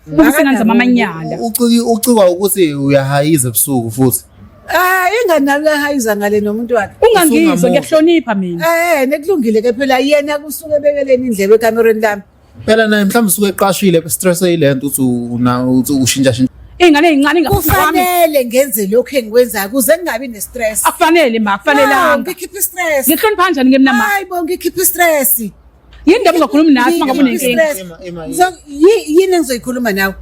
Ukusinganza amanyala. Ucikwa ukuthi uyahayiza ebusuku futhi. Ingane nalo uyahayiza ngale nomuntu wakhe. Ungangizwa ngiyahlonipha mina. Nekulungile ke phela yena kusuke bekeleni indlebe ekamereni lami. Phela naye mhlawumbe usuke eqashile stress eyilento uthi ushintsha shintsha. Ingane ezincane kufanele ngenze lokho engikwenzayo kuze ngingabi nestress. Akufanele ma, kufanelanga. Ngikhipha istress. Ngihlonipha kanjani ngemnama? Hayibo ngikhipha istress. Yini ndaba ungakhulumi nathi mangabe unenkinga? Yini engizoyikhuluma nawe?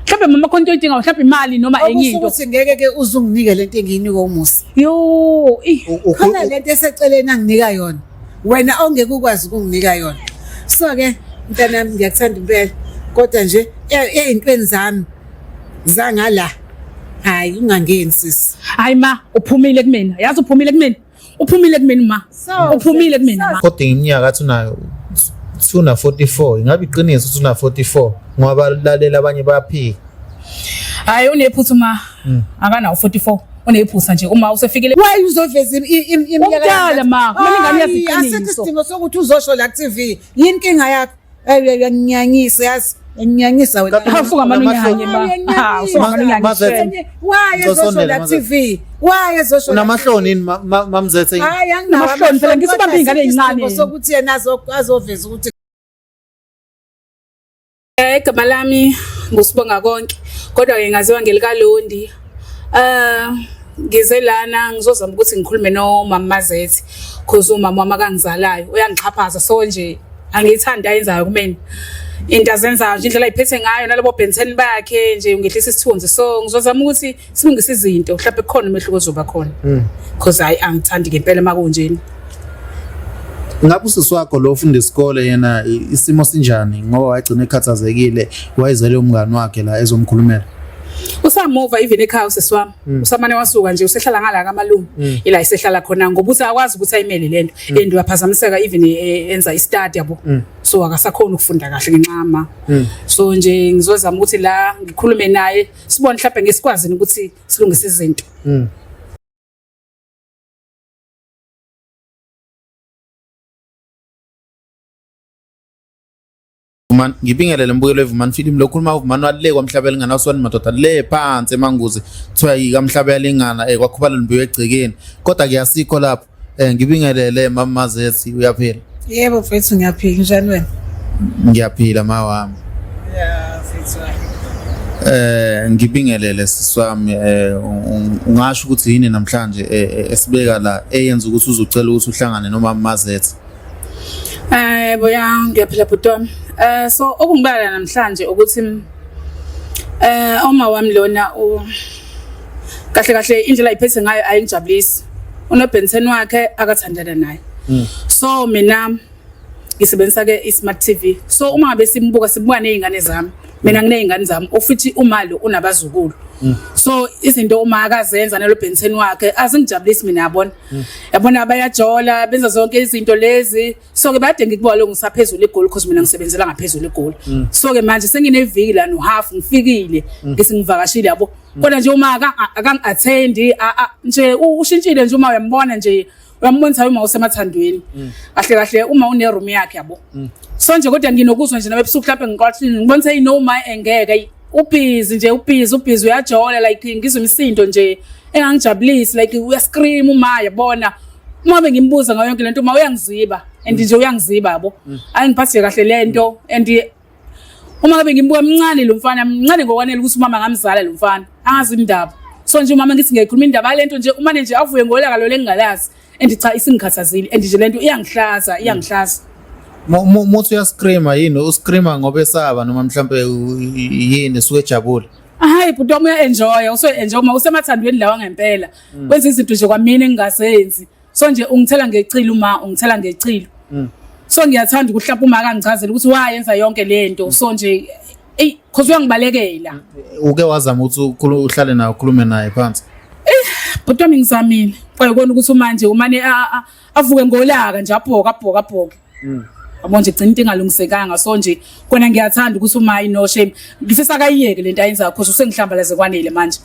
Mhlawumbe mama khona into oyidinga mhlawumbe imali noma enye into. Ukuthi ngeke ke uzunginike lento engiyinika umusi. Yo, khona lento eseceleni anginika yona. Wena ongeke ukwazi ukunginika yona. So ke mntanami ngiyakuthanda impela. Kodwa nje ezintweni zami zangala. Hayi ungangeni sisi. Hayi ma, uphumile kumina. Yazi uphumile kumina. Uphumile kumina ma. Uphumile kumina ma. Kodwa iminyaka athi unayo una 44 ingabe iqiniso ukuthi una 44 ngoba lalela abanye bayaphika. Hayi unephuthu ma. Akana u44. Unephutha nje uma usefikile. Why uzoveza iminyaka yakho? Ma, kumele ingane yazi iqiniso. Asesidingo sokuthi uzosho la TV. Yini inkinga yakho? Nginyanyisa yazi. Nginyanyisa wena. Hafuka manje unyanye ma. Ha, usuka manje unyanye. Why uzosho la TV? Why uzosho? Unamahloni mamzethe. Hayi anginahloni phela ngisibambe ingane ezincane. Sokuthi yena azoveza ukuthi igama lami ngusibonga konke kodwa ke ngaziwa ngelikalondi. Ngize lana ngizozama ukuthi ngikhulume nomama Mazethi cause umama wami akangizalayo uyangixhaphaza so nje angiyithanda ayenzayo kumina. Into azenzayo nje indlela ayiphethe ngayo nalabo bhenteni bakhe nje ungehlisa isithunzi so ngizozama ukuthi silungise izinto mhlawumbe kukhona umehluko ozoba khona. Cause angithandi ngempela makunjeni. Ngabe usisi wakho lo ufunda isikole yena isimo sinjani ngoba wayigcina ekhathazekile wayezele umngani wakhe la ezomkhulumela? Usamuva even ekhaya usisi wami. Usamane wasuka nje usehlala ngala kamalungu ila isehlala khona ngoba uthi akwazi ukuthi ayimele lento and uyaphazamiseka even enza i-study yabo. So akasakhona ukufunda kahle ngenxama. So nje ngizozama ukuthi la ngikhulume naye sibone mhlawumbe ngesikwazi ukuthi silungise izinto. Man ngibingelele mbukelo eVumani film lokhuluma uVumani walile kwaMhlabela ingana uswani madoda le phansi emanguzi kuthiwa yikamhlabela ingana kwakhuphala lembiwe egcekeni kodwa kuyasikho lapho ngibingelele mama Mazethi uyaphila? Yebo mfethu ngiyaphila njani wena? Ngiyaphila ma wami. Yeah mfethu. Ngibingelele siswami ungasho ukuthi yini namhlanje esibeka la eyenza ukuthi uzocela ukuthi uhlangane nomama Mazethi? Boya ngiyaphila butwami. So okungibala namhlanje ukuthi uma wami lona kahle indlela ayiphethe ngayo ayingijabulisi. Unobhenseni wakhe akathandana naye. So mina ngisebenzisa ke iSmart TV. So uma ngabe simbuka sibuka nezingane zami. Mina nginezingane zami ofuthi umalo unabazukulu. So izinto uma akazenza nalo bhenseni wakhe azingijabulisi mina yabona. Yabona bayajola benza zonke izinto lezi. So ke bade ngikubuka lo ngisaphezulu eGoli because mina ngisebenzela ngaphezulu eGoli. So ke manje sengineviki la no half ngifikile ngisingivakashile yabo. Kodwa nje uma akangi-attend nje ushintshile nje uma uyambona nje uyambonisa uma usemathandweni. Kahle uma une room yakhe yabo. So nje kodwa nginokuzwa nje nabebusuku mhlawumbe ngiqathini ngibonisa inoma engeke ubhizi nje ubhizi uyajola like ngizwe imisindo nje engangijabulisi like uyascream uma yabona uma bengimbuza ngayo yonke lento uma uyangiziba and nje uyangiziba yabo ayingiphathe kahle lento and uma ngabe ngimbuka mncane lo mfana mncane ngokwanele ukuthi umama ngamzala lo mfana angazi indaba so nje umama ngithi ngiyayikhuluma indaba lento nje uma nje avuye ngolaka lo lengingalazi and cha isingikhathazile and nje lento iyangihlaza Mothi uyascreama yini uscreama ngoba esaba noma mhlambe yini suke ejabule? Hayi bhuti wami uya-enjoya uso-enjoy uma usemathandweni lawa ngempela kwenza izinto nje kwamina engingazenzi so nje ungithela ngecilo uma ungithela ngecilo so ngiyathanda ukuthi mhlawumbe uma akangichazela ukuthi wayenza yonke lento so nje cause uyangibalekela. Uke wazama ukuthi uhlale naye ukhulume naye phansi? Bhuti wami ngizamile kwayikona ukuthi manje umane avuke ngolaka nje abhoka yabo nje gcina into engalungisekanga so nje kona ngiyathanda ukuthi uma ino shame ngifisa akayiyeke lento ayenza because usengihlambalaze kwanele manje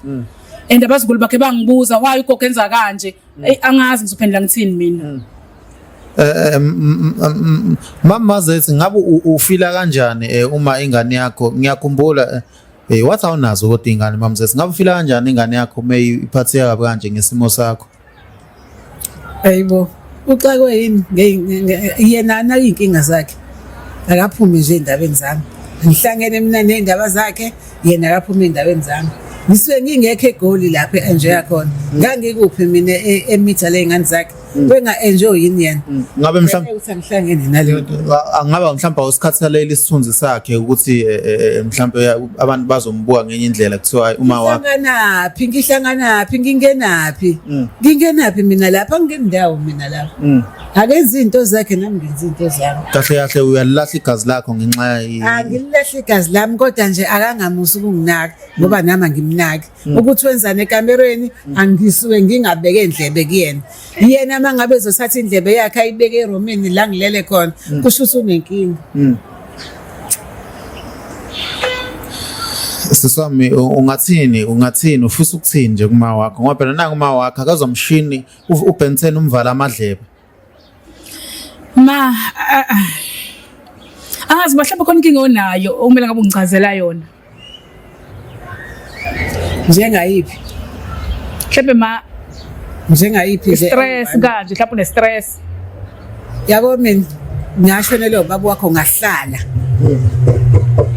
and abazukulu bakhe bangibuza why ugogo enza kanje angazi ngizophendula ngithini mina Mama Zethi ngabe ufila kanjani uma ingane yakho ngiyakhumbula wathi awunazo kodwa ingane Mama Zethi ngabe ufila kanjani ingane yakho mayiphatheka kabi kanje ngesimo sakho? Hayibo uxakwe yini yena inkinga zakhe akaphumi nje endabeni zami ngihlangene mina nezindaba zakhe yena akaphumi endabeni zami ngisuke ngingekho egoli lapha enjoy yakhona ngangikuphi mina emitha lezingane zakhe wenga enjoy yini yena ngabe mhlawumbe uthi ngihlangene naleyo nto angaba mhlawumbe usikhathalela isithunzi sakhe ukuthi mhlawumbe abantu bazombuka ngenye indlela kuthiwa uma wakho ngihlanganaphi ngingenaphi mina lapha ngingendawo mina lapha akenzi izinto zakhe nami ngenza izinto zami kahle kahle uyalahla igazi lakho ngenxa angilahla igazi lami kodwa nje akangamusi ukunginaka ngoba nami angimnaki ukuthi wenzane ekamereni angisuke ngingabeke indlebe kuyena yena mangabe ezothatha indlebe yakhe ayibeke eromini la ngilele khona kusho ukuthi unenkinga. Siswami ungathini ufisa ukuthini nje kuma wakho ngoba phela nanga uma wakho akazomshini uBenson umvala amadlebe ma angazi mhlawumbe khona inkinga onayo okumele ngabe ungichazela yona njengayiphi mhlawumbe ma njengayiphi stress kanje mhlawumbe une stress yabo mina ngiyashonela ubaba wakho ngahlala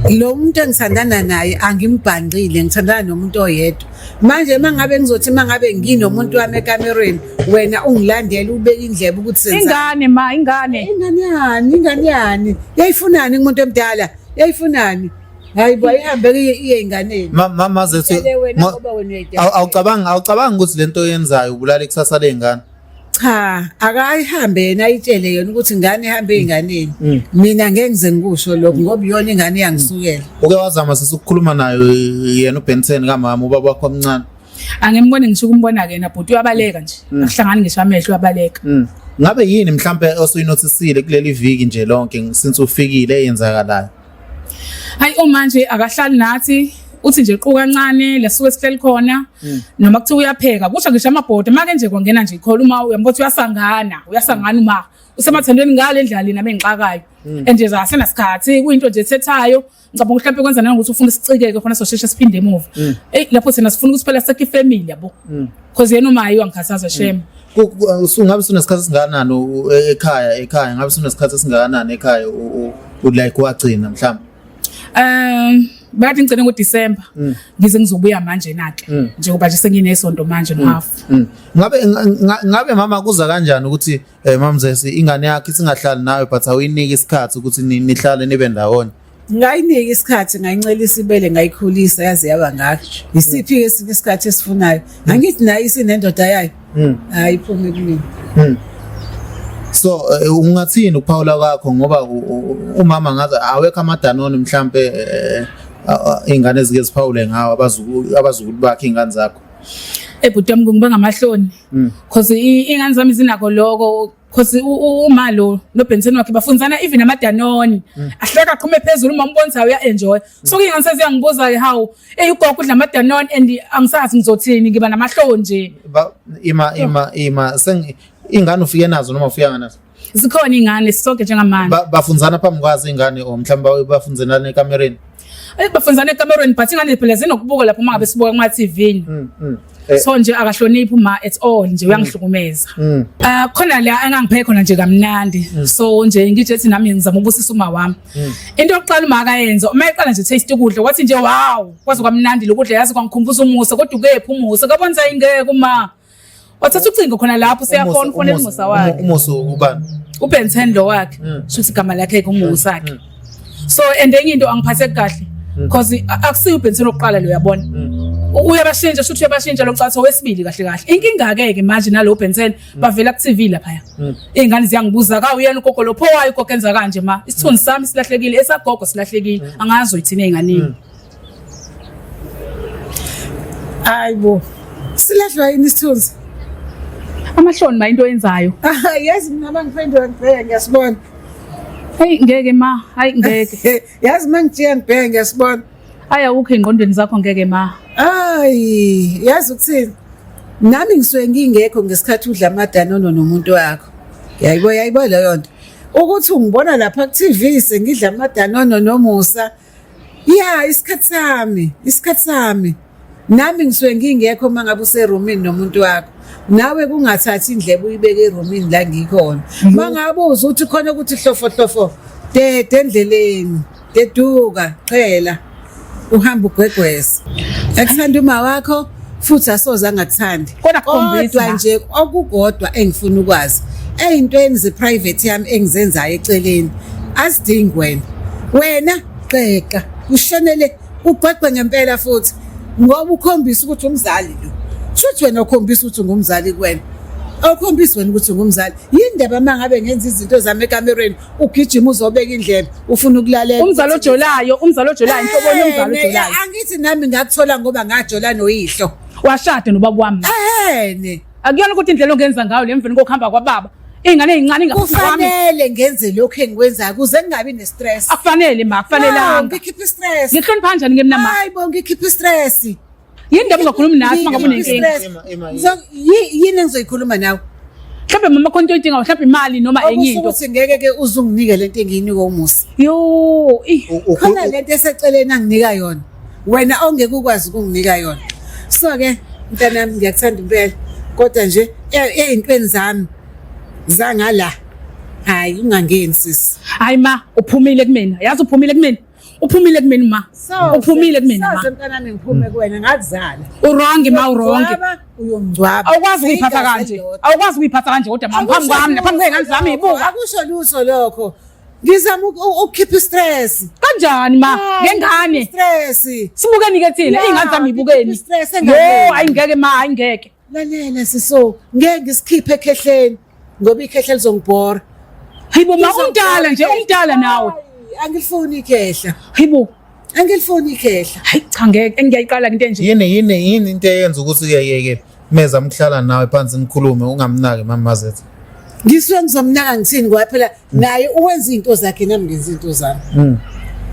lo muntu engisandana naye angimbhanqile ngithandana nomuntu oyedwa manje mangabe ngizothi mangabe nginomuntu wami ekamereni wena ungilandela ubeke indlebe ukuthi senza ingane yani yayifunani umuntu emdala yayifunani hayibo ayihambe iye inganeni Mama Zethi awucabanga ukuthi lento yenzayo ubulala ikusasa lezingane cha akayihambe yena ayitshele yona ukuthi ingane ihambe einganeni mina ngeke ngize ngikusho lokho ngoba iyona ingane yangisukela uke wazama sisukukhuluma nayo yena uBenson kamama ubaba wakho omncane angembone ngisho ukumbona ke yena bhuti uyabaleka nje akuhlangani ngisho amehlo uyabaleka ngabe yini mhlambe osuyinotisile kuleli viki nje lonke since ufikile eyenzakalayo hayi manje akahlali nathi uthi nje qhu kancane lesuke sihleli khona noma kuthi uyapheka kusho ngisho amabhodo make nje kwangena nje ikhona uma uyambothi uyasangana uma usemathandweni ngale ndlela lena bengixakayo nje zasena sikhathi kuyinto nje ethethayo ngicabanga mhlawumbe kwenza nangokuthi ufuna isicikeke khona sosheshe siphinde emuva lapho thina sifuna ukuthi phela sekhe ifamily yabo because yena uma ayiwa ngikhathaza shame ngabe sunesikhathi singakanani ekhaya ngabe sunesikhathi singakanani ekhaya like wagcina mhlawumbe bathi ngicela ngoDisemba ngize ngizobuya manje nake njengoba nje senginesonto manje nohalf ngabe mama kuza kanjani ukuthi Mama Zethi ingane yakhe isingahlali nawe but awuyiniki isikhathi ukuthi nihlale nibe ndawonye ngayinika isikhathi ngayincelisa ibele ngayikhulisa yaze yaba ngakho isiphi esinye isikhathi esifunayo angithi nayo isinendoda yayo ayiphumi kimi so ungathini ukuphawula kwakho ngoba umama ngaze awekho amadanone mhlambe ingane ezike ziphawule ngawo abazukulu bakhe ingane zakho ebhuti wami ngibanga amahloni because ingane zami zinako lokho because umalo noBenson wakhe bafundzana even amadanone ahleka aqhume phezulu uma umbonisa uya enjoy so ingane seziyangibuza ke how ugogo udla amadanone and angisazi ngizothini ngiba namahloni nje ima ingane ufike nazo noma ufika nazo zikhona ingane sonke njengamanje bafundzana phambi kwazo ingane o mhlawumbe bafundzana ekamereni bafundzana ekamereni but ingane phela zinokubuka lapho mangabe sibuka kuma TV so nje akahloniphi uma at all nje uyangihlukumeza khona la engangiphe khona nje kamnandi so nje ngithi ethi nami ngizama ubusisa uma wami into yokuqala uma akayenza uma eqala nje taste ukudla wathi nje wow kwaze kwamnandi lokudla yazi kwangikhumbuza umusa kodwa ukephi umusa kabonza ingeke uma wathatha ucingo khona lapho siyafona ufonela umusa wakhe umusa ubani uBenson lo wakhe shuthi igama lakhe umusa wakhe so and enye into angiphathe kahle because akusiyo uBenson oqala lo uyabona uyabashintsha shuthi uyabashintsha lo mcatho wesibili kahle inkinga ke manje nalo Benson bavela ku TV lapha ingane ziyangibuza ka uyena ugogo lo phowayo ugogo enza kanje ma isithunzi sami silahlekile esagogo silahlekile angazi uyithini einganeni ayibo silahlwa yini isithunzi amahloni ma into yenzayo yazi mina mangiphendula ngibheke ngiyasibona hayi ngeke ma hayi ngeke yazi mangijiya ngibheke ngiyasibona aya ukho engqondweni zakho ngeke ma yazi ukuthini nami ngisuke ngingekho ngesikhathi udla amadanono nomuntu wakho Yayibo leyo nto. Ukuthi ungibona lapha ku TV sengidla amadanono nomusa. Yeah, isikhathi sami. Nami ngisuke ngingekho mangabe useromini nomuntu wakho. Nawe kungathathi indlebe uyibeke eromini la ngikhona. Mangabe uzuthi khona ukuthi hlofo dede endleleni, deduka, chela. Uhamba ugwegwesa. Akuthanda uma wakho futhi asoza ngakuthandi. Kodwa nje okukodwa engifuna ukwazi. Eyintweni ze-private yami engizenzayo eceleni. Asidingi wena xeqa ushonele ugwegwe ngempela futhi ngoba ukhombisa ukuthi umzali lo. Futhi wena ukhombisa ukuthi ungumzali kuwena. Awukhombisi wena ukuthi ungumzali. Yindaba mangabe ngenza izinto zami ekamereni ugijima uzobeka indlebe ufuna ukulalela. Umzali ojolayo inhlobo yomzali ojolayo. Angithi nami ngakuthola ngoba ngajola noyihlo. Washada nobaba wami. Akuyona ukuthi indlela ongenza ngayo lemveni kokuhamba kwababa. Ingane ezincane ingafuni kwami. Kufanele ngenze lokho engikwenzayo kuze ngingabi nestress. Akufanele akufanelanga. Ngikhipha istress. Ngihlonipha kanjani ke mina ma? Hayibo ngikhipha istress. Yindaba ungakhulumi nathi mangabe unenkinga. Yini engizoyikhuluma nawe? Mhlawumbe mama konto oyidinga mhlawumbe imali noma enye into. Ukuthi ngeke ke uzunginike lento engiyinika umusa. Yo, khona lento eseceleni anginika yona. Wena ongeke ukwazi ukunginika yona. So ke mntanami ngiyakuthanda impela kodwa nje ezintweni zami zangala hayi ungangeni sisi. Hayi ma uphumile kumina. Yazi uphumile kumina. Uphumile kumina ma. Uphumile kumina ma. Mntanami ngiphume kuwena ngakuzala. Urongi ma urongi. Uyongcwaba. Awukwazi ukuyiphatha kanje. Awukwazi ukuyiphatha kanje kodwa mama phambi kwami naphambi kwengane zami ibuka. Akusho lutho lokho. Ngizama ukukhipha istress. Kanjani ma? Ngengane. Stress. Sibukeni ke thina izingane zami ibukeni. Yo ayingeke ma ayingeke. Lalela siso ngeke ngisikhiphe ekhehleni ngoba ikhehla lizongibhora. Hayibo ma umdala nje umdala nawe. Angilifuni ikhehla. Hayibo angilifuni ikhehla. Hayi cha ngeke engiyayiqala into enje. Yini into eyenza ukuthi uyayeke meza mhlala nawe phansi nikhulume ungamnaki mama Mazethu. Ngisuke ngizomnaka ngithini ngoba phela naye uwenza izinto zakhe nami ngenza izinto zami.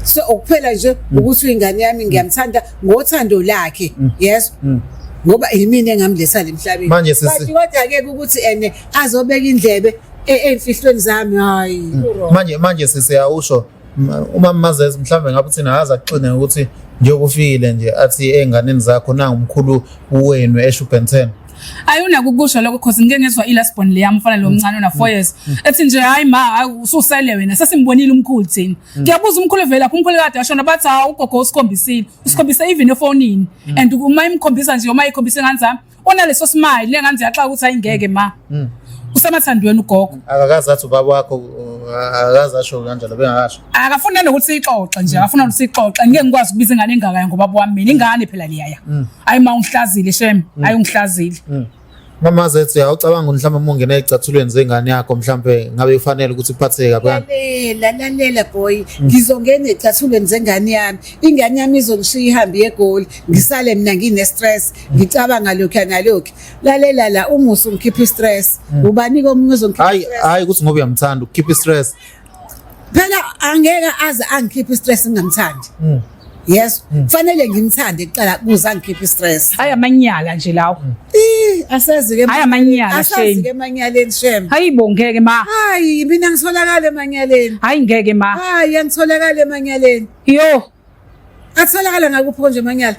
So ukuphela nje ukuthi uyingane yami ngiyamthanda ngothando lakhe. Yes. Ngoba yimina engamletha emhlabeni. Manje sisi kodwa ke ukuthi ene azobeka indlebe emfihlweni zami hayi. Manje sisi yawusho uma Mazethu mhlambe ngabe uthina akaza kuxine ukuthi njengoba ufikile nje athi enganeni zakho nanga umkhulu wenu eShubhenten. Ayuna kukusho lokho because ngeke ngezwe ilasbon le yami mfana lo mncane ona 4 years ethi nje hayi ma ususele wena sesimbonile umkhulu thina ngiyabuza umkhulu vela umkhulu kade ashona bathi ugogo usikhombisa even efonini and uma imkhombisa nje uma ikhombisa ngane zami ona leso smile lengane ziyaxa ukuthi ayingeke ma usemathandweni ugogo akakazi athi ubaba wakho akazi asho kanjalo bengakasho akafuna nokuthi sixoxe nje akafuna ukuthi sixoxe ngeke ngikwazi ukubiza ingane engaka ngoba wami mina ingane phela liyaya hayi ma ungihlazile shem hayi ungihlazile Mama Mazethu uyacabanga mhlawumbe uma ungena ezicathulweni zengane yakho mhlawumbe ngabe kufanele ukuthi uphatheke kabanzi lalela boy ngizongena ezicathulweni zengane yami ingane yami izongishiya ihambe yegoli ngisale mina ngine stress ngicabanga lokho nalokho lalela la umusa ungikhipha stress ubani komunye uzongikhipha hayi ukuthi ngoba uyamthanda ukukhipha stress phela angeke aze angikhipha stress ngingamthandi yes kufanele ngimthande ekuqala kuze angikhiphe stress hayi amanyala nje lawo asazi ke hayi amanyala asazi ke emanyaleni shem hayibo ngeke ma hayi mina ngitholakala emanyaleni hayi ngeke ma hayi ngitholakala emanyaleni yo atholakala ngakuphi konje emanyala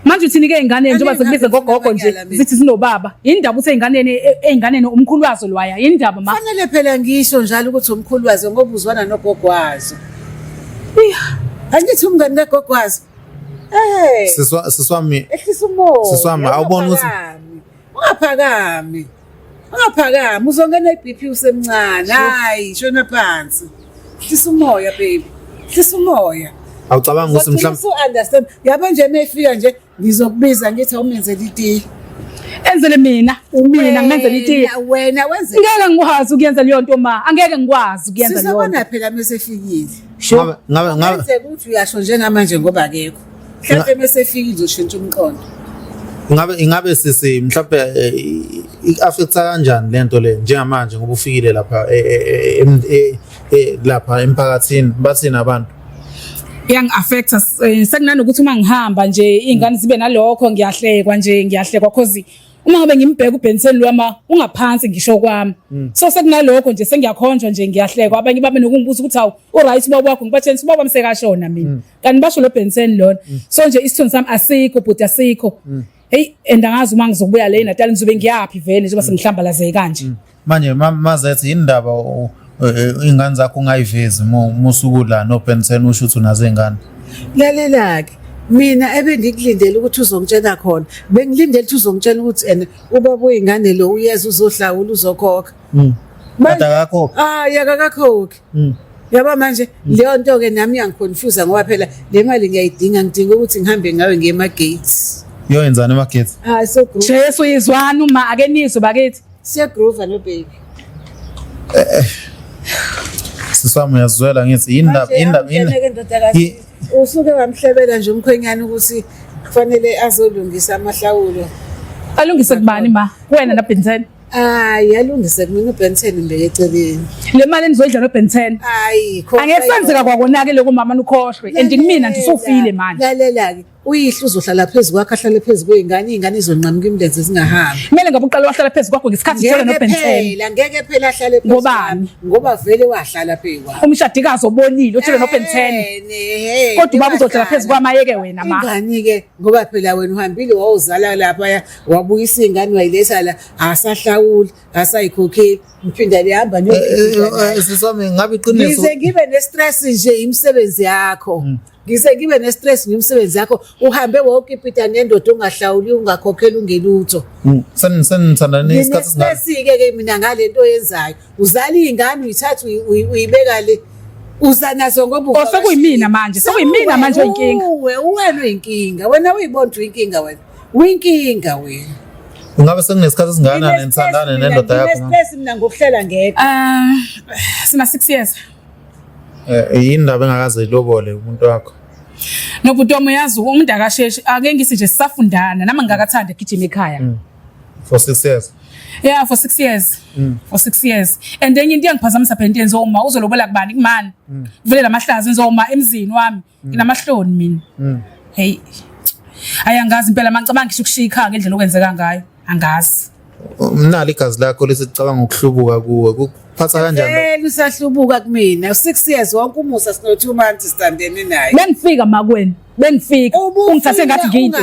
manje uthini ke ingane njengoba sekubize gogogo nje zithi sinobaba indaba uthi einganeni umkhulu wazo lwaya indaba ma fanele phela ngisho njalo ukuthi umkhulu wazo ngoba uzwana nogogo wazo angithi umngane kagogo wazo siswami ehlisa umoya siswami awubona ukuthi ungaphakami uzongena iBP usemncane hayi shona phansi ehlisa umoya baby ehlisa umoya awucabanga ukuthi mhlawumbe so understand yabo nje mefika nje ngizokubiza ngithi awumenzele itiye enzele mina ngimenzele itiye wena wenze ngeke ngikwazi ukuyenza leyo nto ma angeke ngikwazi ukuyenza leyo sizobona phela mesefikile ngabe ukuthi uyasho njengamanje ngoba akekho mhlawumbe mesefikile uzoshintsha umqondo ingabe sisi mhlawumbe i-affecta kanjani lento le njengamanje ngoba ufikile lapha lapha emphakathini bathina abantu yang affecta sekunanokuthi uma ngihamba nje izingane zibe nalokho ngiyahlekwa cause uma ngabe ngimbheka uBenson lwama ungaphansi ngisho kwami so sekunalokho nje sengiyakhonjwa nje ngiyahlekwa abanye babe nokungibuza ukuthi hawu uright ubaba wakho ngibatheni ubaba msekashona mina kanti basho lo Benson lona so nje isithunzi sami asikho but asikho hey endangazi uma ngizobuya le Natal ngizobe ngiyapi vele njengoba sengihlambalaze kanje manje mazethi indaba ingane zakho ungayivezi musuku la no Benson usho ukuthi unazo ingane lalela ke mina ebengikulindele ukuthi uzongitshela khona bengilindele ukuthi uzongitshela ukuthi ubaba uyingane lo uyeza uzohlawula uzokhokha akakho yakakakhokhi yaba manje leyo nto ke nami yangiconfuse ngoba phela le mali ngiyayidinga ngidinga ukuthi ngihambe ngawe ngemagates yenzani emagethi so groove Jesu izwani uma ake nizwe bakithi siya groove no baby sisami uyazwela ngithi indaba usuke wamhlebela nje umkhwenyana ukuthi kufanele azolungisa amahlawulo alungise kubani ma wena na Benson yalungise kumina uBenson mbeke eceleni le mali enizoyidla no Benson angesenzeka kwakonake lokho mama ukhoshwe and kumina nje sofile manje lalela ke uyihlo uzohlala phezulu kwakhe ahlale phezulu kwezingane izingane izonqamuka imlenze zingahambi kumele ngabe uqala wahlala phezulu kwakho ngesikhathi sithola no Benson ngeke phela ahlale phezulu ngobani ngoba vele wahlala phezulu umshadikazi obonile uthole no Benson kodwa ubaba uzohlala phezulu kwamayeke wena ma ingani ke ngoba phela wena uhambile wawuzala lapha wabuyisa izingane wayiletha la asahlawuli asayikhokheli mphinda lihamba sisami ngabe iqiniso ngize ngibe nestress nje imisebenzi yakho ngise ngibe nestress ngimsebenzi yakho uhambe wokipita nendoda ungahlawuli ungakhokhela ungelutho senithandana isikhathi singathi ke mina ngalento yenzayo uzala izingane uyithatha uyibeka le uzanazo ngoba sekuyimina manje sekuyimina manje inkinga wena uyinkinga wena uyibona uyinkinga wena uyinkinga wena ungabe sekunesikhathi singana nensandane nendoda yakho nginestress mina ngokuhlela ngedwa sina 6 years indaba engakaze ilobole umuntu wakho nobutomo yazi umuntu akasheshi ake ngisi nje sisafundana nama ngakathanda gijima ekhaya for 6 years yeah for 6 years for 6 years and then into yangiphazamisa phela into enzoma uzolobola kubani kumani kuvele lamahlazi enzoma emzini wami nginamahloni mina hey ayangazi impela mangicabanga ngisho ukushika ngendlela okwenzeka ngayo angazi mnali igazi lakho lesicabanga ukuhlubuka kuwe kuphatha kanjani usahlubuka kumina 6 years wonke umusa sino 2 months standene naye bengifika makweni bengifika ungithathe ngathi ngiyinto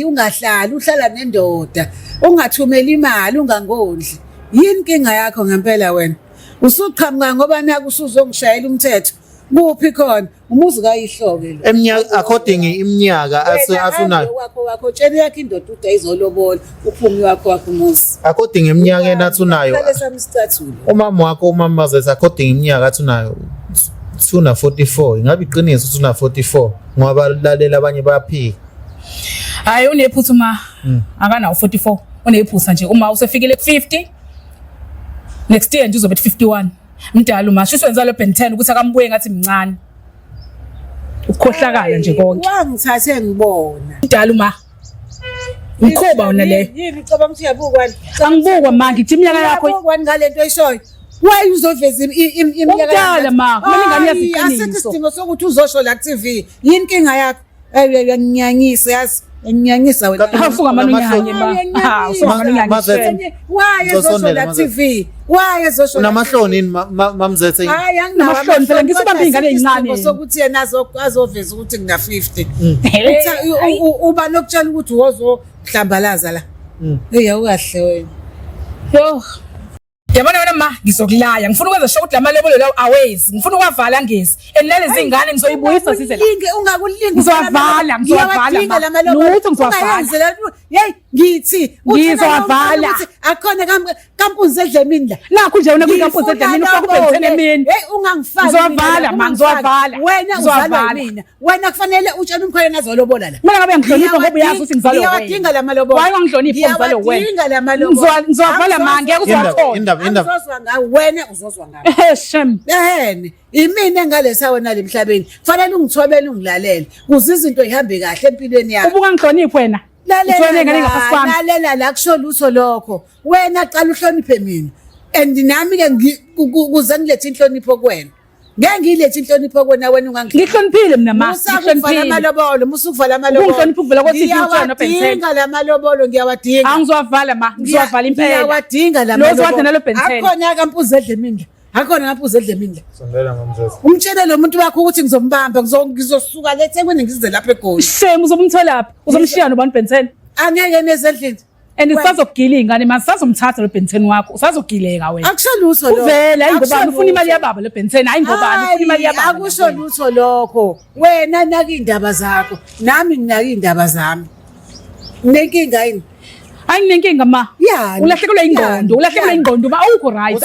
ungahlali uhlala nendoda ungathumela imali ungangondli yini inkinga yakho ngempela wena usuqhamuka ngoba naku usuzongishayela umthetho kuphi khona umuzi kayihloke lo eminyaka according iminyaka asunayo wakho tshela yakhe indoda udayizolobola uphumi wakho umuzi according iminyaka enathunayo lesamisicathulo umama wakho umama zethu according iminyaka athunayo suna 44 ingabe iqiniso suna 44 ngoba lalela abanye bayaphika hayi unephutha uma akanawo 44 unephutha nje uma usefikile ku50 next year nje uzobe 51 mdala uma shiswenza lo Ben10 ukuthi akambuye ngathi mncane ukukhohlakala nje konke wangithathe ngibona mdala uma mkhoba wona le yini coba mthi yabukwani angibukwa manje ithi iminyaka yakho yabukwani ngalento eshoyo why uzoveza iminyaka mdala ma kumele ngani yaziqiniso asesidingo sokuthi uzosho la ku TV yini inkinga yakho ayinyanyisa yazi Nyanyisa wena. Hafuka manunyanye ma. Ha, usuka manunyanye. Why ezosho la TV? Why ezosho? Unamahloni mamzethe. Hayi anginawo phela ngisibambe ingane ezincane. Sokuthi yena azoveza ukuthi ngina 50. Uba nokutshela ukuthi wozohlambalaza la. Hey awukahle wena. Yo. Yabona wena ma ngizokulaya ngifuna ukwenza show ukuthi lamalebolo lawo awezi ngifuna ukwavala ngezi enilele izingane ngizoyibuyisa size la ungakulingi ngizowavala lutho ngizowavala hey ngithi ngizowavala akhona kampuzi edlemini la nakho nje wena kwinkampuzi edlemini ufaka ubenzene emini hey ungangifaki ngizowavala ma ngizowavala wena uzavala mina wena kufanele utshela umkhwele nazolobola la mina ngabe ngihlonipha ngoba uyazi ukuthi ngizalo wena ngiyawadinga la malobolo why wangihlonipha ngizalo wena ngizowavala ma ngeke uzowakhona uzozwa ngawe wena uzozwa ngawe shem imina engalesa wena lemhlabeni kufanele ungithobele ungilalele kuze izinto ihambe kahle empilweni yakho ubuka ngihlonipha wena lalela la kusho lutho lokho wena qala uhloniphe mina and nami ke kuze ngilethe inhlonipho kuwena ngeke ngilethe inhlonipho kuwena wena Ngihloniphile mina ma. Usakuvala amalobolo, musukuvala amalobolo. Ungihlonipha ukuvela kothi future no Benson. Ngiyawadinga la malobolo, ngiyawadinga. Angizowavala ma. Ngizowavala impela. Ngiyawadinga la malobolo. Lozo wadana lo Benson. Akhona kampuze edlemini. Akhona kampuze edlemini. Sondela mamzesi. Umtshele lo muntu wakho ukuthi ngizombamba, ngizosuka leThekwini ngize lapha eGoli. Shame uzomthola lapha. Uzomshiya no Bani Benson. Angeke nezendlini. And isazogila ingane masazomthatha lo Benson wakho. Usazogileka wena. Akusho lutho lo. Uvela hayi ngoba ufuna imali yababa lo Benson. Hayi ngoba ufuna imali yababa. Akusho lutho lokho. Wena naka indaba zakho, nami nginaka indaba zami. Nenkinga yini? Hayi nginenkinga ma. Yani. Ulahlekelwe ingqondo, ulahlekelwe ingqondo ma awukho right.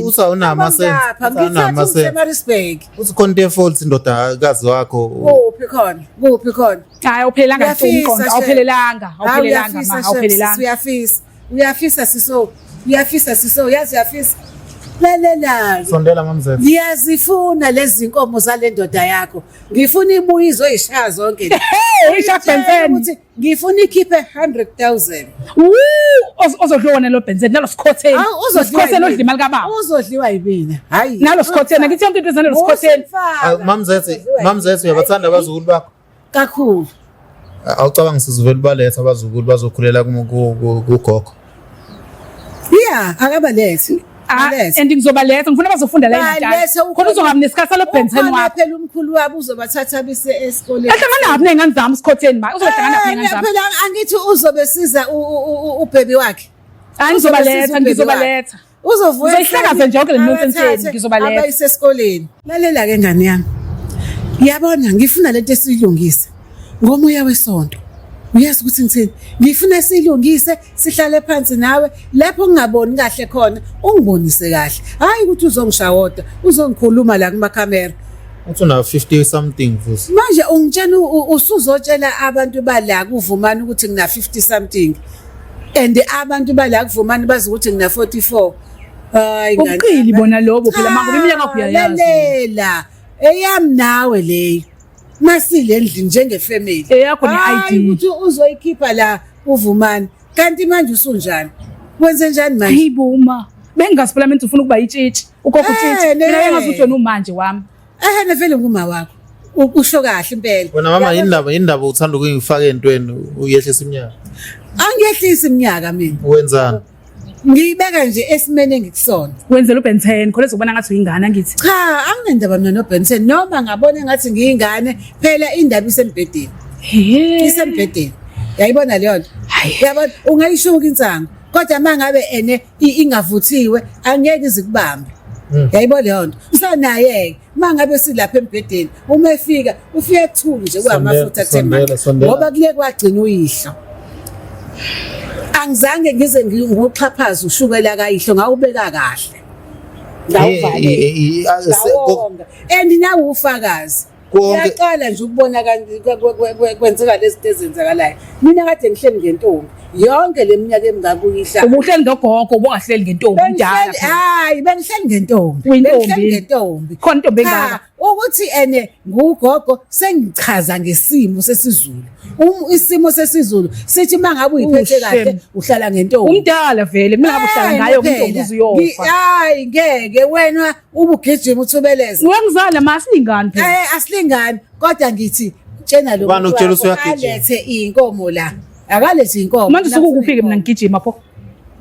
Usa unama sense. Ngithatha eMaritzburg. Uthi khona into fault indodakazi wakho. Kuphi khona? Kuphi khona? Hayi awuphelelanga umqondo, awuphelelanga ma, awuphelelanga. Uyafisa siso. Uyafisa siso, yazi uyafisa. Lalela. Sondela mamzesi. Ngiyazifuna lezi inkomo zale ndoda yakho. Ngifuna ibuyizwe ishaya zonke. Hey, isha Benson. Ukuthi ngifuna ikhiphe 100,000. Ozodliwa lo Benson nalo sikhotheni. Sikhotheni odla imali kababa. Uzodliwa yibina. Hayi. Nalo sikhotheni ngithi yonke into ezanele sikhotheni. Mamzesi uyabathanda abazukulu bakho. Kakhulu. Awucabanga sizuvela baletha abazukulu bazokhulela kugogo. Yeah, akabalethe. And ngizobaletha ngifuna bazofunda la eNtshaba. Khona uzongaba nesikhathi salo Benson wakho. Phela umkhulu wabo uzobathatha bise esikoleni. Ahlangana naphi nengane zami sikhotheni ma. Uzohlangana naphi nengane zami. Phela angithi uzobesiza ubhebi wakhe. Ngizobaletha. Uzovuka uzoyihlakaze nje yonke le nonsense ngizobaletha. Abayise esikoleni. Lalela ke ngane yami. Ngiyabona ngifuna lento esiyilungise. Ngomoya wesonto. Uyazi ukuthi ngithini? Ngifuna silungise, sihlale phansi nawe lapho ngingaboni kahle khona, ungibonise kahle. Hayi ukuthi uzongishawoda, uzongikhuluma la kuma camera. Uthi una 50 something futhi. Manje ungitshela usuzotshela abantu bala kuvumana ukuthi ngina 50 something. And abantu bala kuvumana bazi ukuthi ngina 44. Hayi ngani. Uqili bona lobo phela manje iminyaka yakho uyayazi. Lalela. Eyami nawe leyo. Masile endlini njengefamily. Eyakho ne-ID. Ukuthi uzoyikhipha la uvumani. Kanti manje usunjani? Wenze njani manje? Hayibo uma. Bengingasiphala manje ufuna ukuba itshitshi. Ukhokha utshitshi. Mina engazuthi wena umanje wami. Ehene vele nguma wakho. Usho kahle impela. Wena mama indaba uthanda ukungifaka entweni uyehlisa iminyaka. Angiyehlisa iminyaka mina. Wenzani? Ngiyibeka nje esimene engikusona. Wenzela uBenson khona ezobona ngathi uyingane ngithi. Cha, anginendaba mina noBenson noma ngabona ngathi ngiyingane phela indaba isembhedeni. Isembhedeni. Yayibona leyo nto. Yabona ungayishuka insango. Kodwa mangabe ene ingavuthiwe angeke izikubambe. Yayibona leyo nto. Usanaye mangabe silapha embhedeni uma efika ufike ekuthulu nje kwamafutha themba. Ngoba kule kwagcina uyihlo. Angizange ngize ngikuxhaphaza ushukela kayihlo ngawubeka kahle. Ngawuvale. And nawe ufakazi. Uyaqala nje ukubona kanti kwenzeka lezi zinto ezenzakalayo. Mina kade ngihleli ngentombi. Yonke leminyaka emingakuyihla. Ubuhleli ngogogo ubungahleli ngentombi njalo. Hayi, bengihleli ngentombi. Ngentombi. Khona intombi engaka. Ukuthi ene ngugogo sengichaza ngesimo sesizulu. Isimo sesizulu sithi mangabe uyiphethe kahle uhlala ngentombi. Umdala vele mina ngabe uhlala ngayo ngentombi uziyofa. Hayi ngeke wena ubugijima uthubeleze. Ngiyangizala masilingani phela. Asilingani kodwa ngithi tshena lo. Bani ukutshela usuyagijima. Alethe inkomo la. Akalethe inkomo. Manje sukuphi mina ngigijima pho.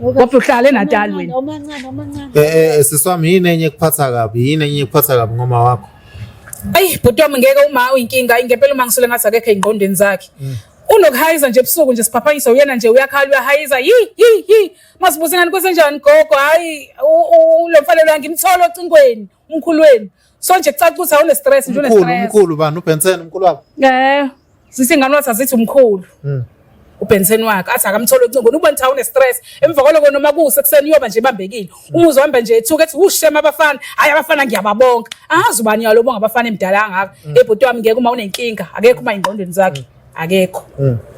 Ngoba uhlala eNatal wena. Omancane. Siswami yini enye kuphatha kabi? Yini enye kuphatha kabi ngoma wakho? Ayi bhuti wami ngeke uma uyinkinga ingempela uma ngisole ngathi akekho engqondweni zakhe. Unokuhayiza nje ebusuku nje siphaphanyisa uyena nje uyakhala uyahayiza yi. Masibuze ngani kwesenjani gogo hayi lo mfanele ngimthola ocingweni umkhulweni. So nje kucaca ukuthi awune stress nje une stress. Umkhulu bani uBenson umkhulu wakho? Sisingane wathi azithi umkhulu. uBenson wakhe athi akamthola ucingweni ubona ukuthi awune stress emva kwaloko noma kusekuseni uyoba nje bambekile umuzwa wamba nje ethuka ethi ushema abafana hayi abafana ngiyababonga angazi ubani yalo bonga abafana emdala angaka ebhuti wami ngeke uma unenkinga akekho uma ingqondweni zakhe akekho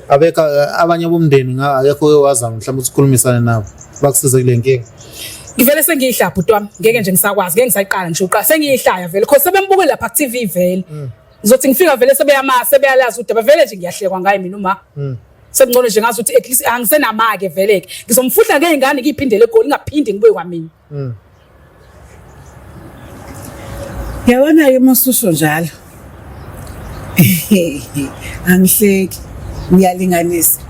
abeka abanye bomndeni akekho owaza mhlawumbe ukukhulumisana nabo bakusize kule nkinga ngivele sengiyihla bhuti wami ngeke nje ngisakwazi ngeke ngisaqala nje uqala sengiyihlaya vele because sebembuke lapha ku TV vele ngizothi ngifika vele sebeyalazi udaba vele nje ngiyahlekwa ngaye mina uma sekungcono nje ngazi ukuthi at least angisenamake veleke ngizomfuhla ngezingane ngiphindele egoli ngaphindi ngibuye kwamina Yabona ke mosusho njalo. Angihleki. Ngiyalinganisa.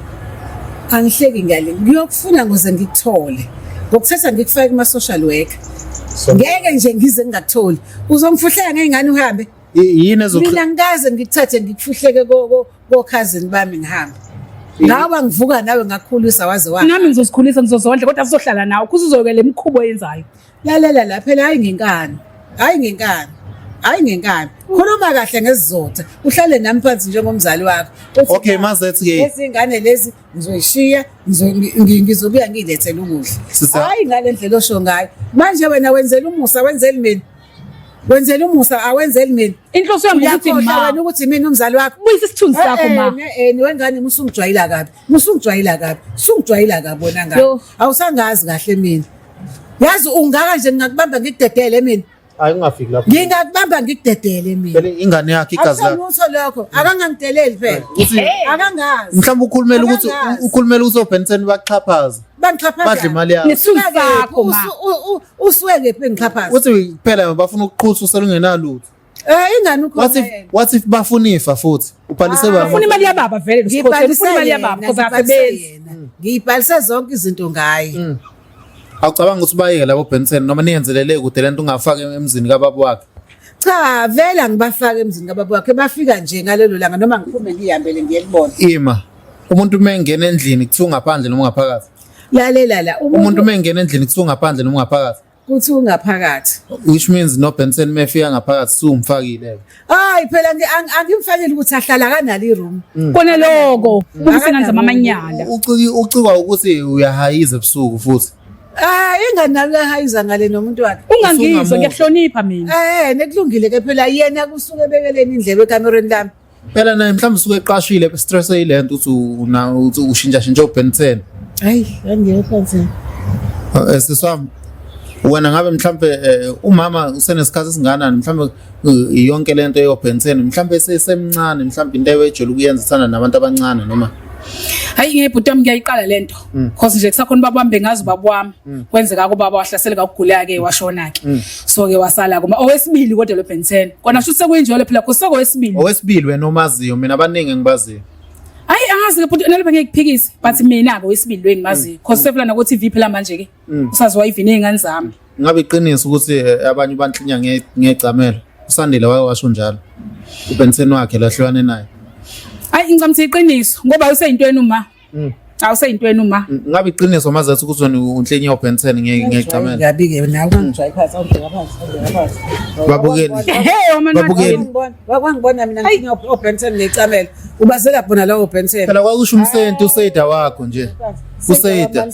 Angihleki ngiyalinga. Ngiyokufuna ngoze ngikuthole. Ngokuthatha ngikufake kuma social worker. Ngeke nje ngize ngingakutholi. Uzongifihlela ngezingane uhambe. Yini Mina ngikaze ngikuthathe ngikufihleke ko cousin bami ngihambe. Ngawa ngivuka nawe ngakukhulisa waze wathi. Nami ngizosikhulisa ngizozondla kodwa sizohlala nawe kuze uzoke le mikhubo yenzayo. Lalela la phela hayi ngenkani. Hayi ngenkani. Hayi ngenkani. Khuluma kahle ngesizotha. Uhlale nami phansi njengomzali wakho. Okay mazethi ke. Izingane lezi ngizoyishiya ngizobuya ngilethele ukudla. Hayi ngale ndlela osho ngayo. Manje wena wenzela umusa wenzela mina. Wenzela umusa awenzeli mina. Inhloso yami ukuthi wena ukuthi mina umzali wakho. Buyisa isithunzi sakho ma. Wengane musungijwayela kabi. Musungijwayela kabi. Sungijwayela kabi bona ngabe. Awusangazi kahle mina. Yazi ungaka nje ngakubamba ngikudedele mina. Hayi ungafiki lapho. Ngingakubamba ngikudedele mina. Phela ingane yakhe igazi lakhe. Awusho lokho. Akangangideleli phela. Akangazi. Mhlawumbe ukhulumela ukuthi oBenson baxhaphaza. Bangixhaphaza. Badla imali yakho. Nesithunzi sakho ma. Usuke phi ngixhaphaza? Uthi phela bafuna ukuqhutha uselungenalutho. Ingane ukhona. What if bafuna ifa futhi? Ubhalise ba. Ufuna imali yababa vele losikhothela ufuna imali yababa because akasebenzi. Ngiyibhalise zonke izinto ngaye. Awucabanga ukuthi bayeke labo Benson noma niyenzelele kude lento ungafaka emzini kababa wakhe? Cha, vela ngibafaka emzini kababa wakhe bafika nje ngalelo langa noma ngiphume ngihambele ngiyekubona. Ima. Umuntu mengena endlini kuthiwa ungaphandle noma ungaphakathi. Lalela la. Umuntu mengena endlini kuthiwa ungaphandle noma ungaphakathi. Kuthi ungaphakathi. Which means no Benson mefika ngaphakathi sumfakile. Hayi phela angimfanele ukuthi ahlala kanali iroom. Kona lokho ubusina nzama amanyala. Ucikwa ukuthi uyahayiza ebusuku futhi. Ingane hayiza ngale nomuntu wakhe. Ungangizwa ngiyahlonipha mina. Nekulungile ke phela yena kusuke bekeleni indlebe ekamereni lami. Phela naye mhlawumbe usuke eqashile stress eyilento uthi ushintsha uBenson. Hayi, angiyekho nje. Siswami wena ngabe mhlawumbe umama usenesikhathi esinganani mhlawumbe yonke lento yoBenson mhlawumbe sesemncane mhlawumbe into ewejela ukuyenza sana nabantu abancane noma Hayi ngebhuti wami ngiyayiqala lento because nje kusakhona babambe ngazi baba wami kwenzeka kubaba wahlasela kakugula ke washona ke so ke wasala kuma owesibili kodwa lo Benson kona sho sekwenjalo phela kusoko owesibili wena omaziyo mina abaningi ngibaziyo hayi angazi ke bhuti nalapha ngiyikuphikisa but mina ke owesibili lo engimaziyo because sefuna na ku TV phela manje ke usaziwa ivini ezingane zami ngabe iqiniso ukuthi abanye banhlinya ngecamelo usandile washo njalo uBenson wakhe lahlwane naye hayi ngicamthi iqiniso ngoba useyintweni uma awuseyintweni uma ngabe iqiniso mazathi ukuthi unhlinya uBenson ngecamelo Ngabi ke nawe ungijwaye phansi awudeka phansi. babukeli babukeli Wakwangibona mina nginya uBenson ngecamelo. Ubazela bona lo uBenson. phela kwakusho umsenti usayida wakho nje usayida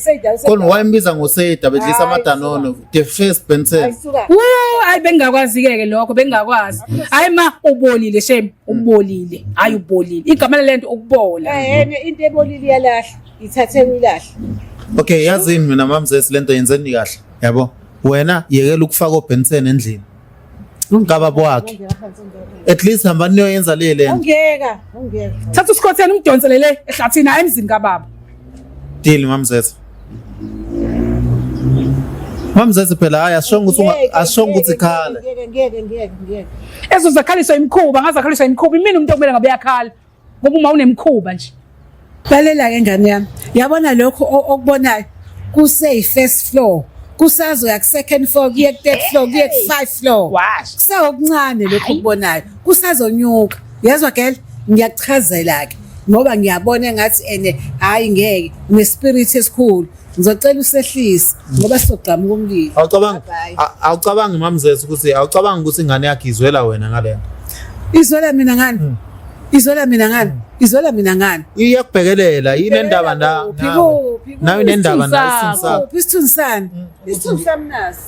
khona wayembiza ngosayida bedlisa amadanono the first Benson hayi bengakwazi ke lokho bengakwazi hayi ma ubolile shame ubolile hayi ubolile igama lento ukubola yena into ebolile yalahla ithathe uyilahla. okay yazini mina mamzesi lento yenzeni kahle yabo wena yekela ukufaka uBenson endlini kababa wakhe at least hamba niyoyenza le lento Ungeka thatha usikhotheni umdonselele ehlathini emzini kababa deal mamzesi phela hayi asishonga ukuthi khala ngeke. ezo zakhaliswa imikhuba ngazakhaliswa imikhuba mina umuntu okumele ngabe yakhala ngoba uma unemikhuba nje Lalela ke ngane yami. Yabona lokho okubonayo kuse first floor. Kusazoya ku second floor kuye ku third floor kuye ku 5 floor. Kusawokuncane lokho okubonayo. Kusazonyuka. Yezwa girl ngiyakuchazela ke ngoba ngiyabona engathi hayi ngeke une spirit esikhulu. Ngizocela usehlise ngoba sizogqamuka umlilo. Awucabangi mamzesi ukuthi awucabangi ukuthi ingane yakhe izwela wena ngalento Izwela mina ngani? Izwela mina ngani? Iyakubhekelela yini endaba nawe nendaba Isithunzi sami. Isithunzi sami nasi.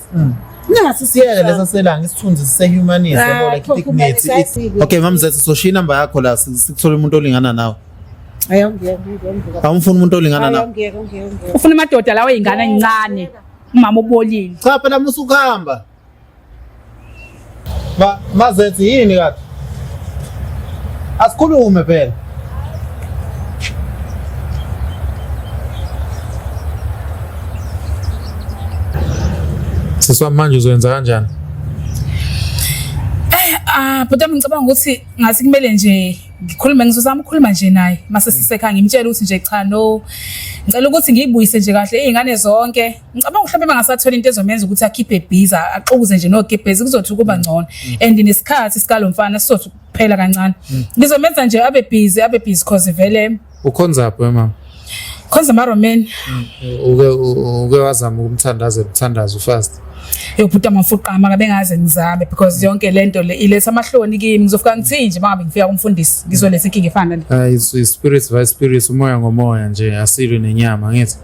Nasi siyeke lesa selanga isithunzi sehumanist yabo like dignity. Okay mamzesi so shi number yakho la sikuthola umuntu olingana nawe. Awumfuna umuntu olingana nawe. ufuna amadoda lawo ingane encane umama obolile Cha phela musukuhamba. Mazethi yini kathi? Asikhulume phela. Siswa manje uzoyenza kanjani? Bhuti ngicabanga ukuthi ngathi kumele nje ngikhulume ngizozama ukukhuluma nje naye mase sisekhaya ngimtshela ukuthi nje cha no ngicela ukuthi ngiyibuyise nje kahle izingane zonke ngicabanga mhlawumbe bangasathola into ezomenza ukuthi akhiphe busy axukuze nje nogebhezi kuzothi kuba ngcono and nesikhathi sikalo mfana sizothi kuphela kancane ngizomenza nje abe busy cause vele ukhonzaphi mama khonza maroman uke wazama ukumthandaza fast yobhuta mafuqama kabe ngaze ngizame because yonke lento le iletha amahloni kimi ngizofika ngithinje nje mangabe ngifika kumfundisi ngizoletha inkinga efana le hayi spirits by spirits umoya ngomoya nje asiri nenyama ngithi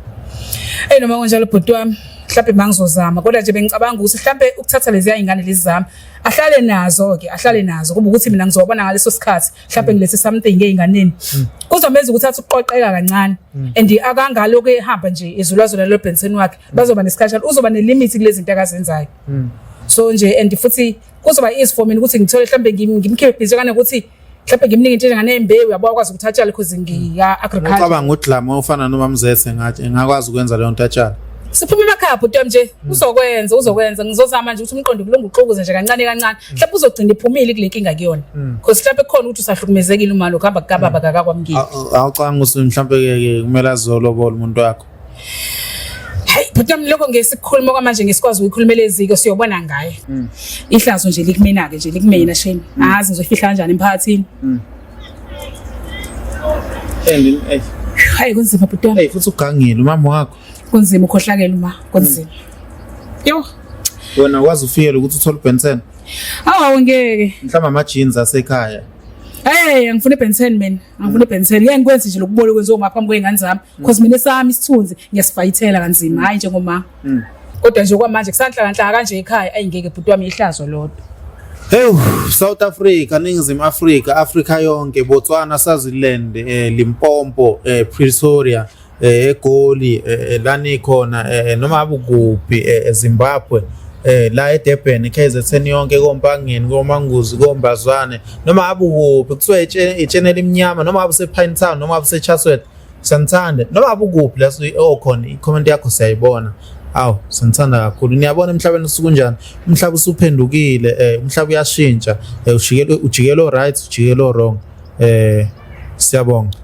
noma kunjalo bhuti wami mhlawumbe mangizozama kodwa nje bengicabanga ukuthi mhlawumbe ukuthatha lezi izingane lezi zami ahlale nazo kuba ukuthi mina ngizobona ngaleso sikhathi mhlawumbe ngilethe something ngeinganeni kuzomenza ukuthi athi uqoqeka kancane and akangaloku ehamba nje ezulazula lo Benson wakhe bazoba nesikhatshana uzoba nelimit kulezi zinto akazenzayo so nje and futhi kuzoba easy for mina ukuthi ngithole mhlawumbe ngimkhiphe busy kana ukuthi mhlawumbe ngimningi into njengane embewu yabo akwazi ukuthi atshale because ngiya agriculture ngicabanga ukuthi lama ufana noma mzethe ngathi engakwazi ukwenza leyo nto atshale siphuma emakhaya bhuti wami nje uzokwenza ngizozama nje ukuthi umqondo kulungu uxukuze nje kancane mhlawumbe uzogcina iphumile kule nkinga kuyona because mhlawumbe khona ukuthi usahlukumezekile uma lo kuhamba kababa kakakwamngile awucanga ukuthi mhlawumbe ke kumele azolobola umuntu wakho hayi bhuti wami lokho ngesikhuluma kwamanje ngesikwazi ukukhulumela eziko siyobona ngaye ihlazo nje likumina ke nje likumina sheni azi ngizofihla kanjani emphakathini hayi kunzima bhuti wami futhi ugangile umama wakho kunzima ukhohlakela uma kunzima yo wena wazi ufikele ukuthi uthole uBenson ngeke mhlawumbe ama jeans asekhaya angifuna iBenson mina angifuna iBenson ngeke ngikwenze nje lokubona kwenziwa ngaphambi kwezingane zami because mina sami isithunzi ngiyasifayithela kanzima hayi njengoma kodwa nje kwamanje kusanhlanhla kanje ekhaya ayingeke bhuti wami ihlazo lodwa South Africa, Ningizimu Africa yonke, Botswana, Swaziland, Limpopo, Pretoria, eGoli, lani khona noma abukuphi eZimbabwe, la eDurban, KZN yonke kompangeni, komanguzi, kombazwane, noma abukuphi kuthiwe ichannel imnyama, noma abuse Pinetown, noma abuse Chatsworth, santhande, noma abukuphi la okhona i-comment yakho siyayibona. Aw santhanda kakhulu niyabona emhlabeni usukunjani umhlaba usuphendukile umhlaba uyashintsha ujikelo right ujikelo wrong siyabonga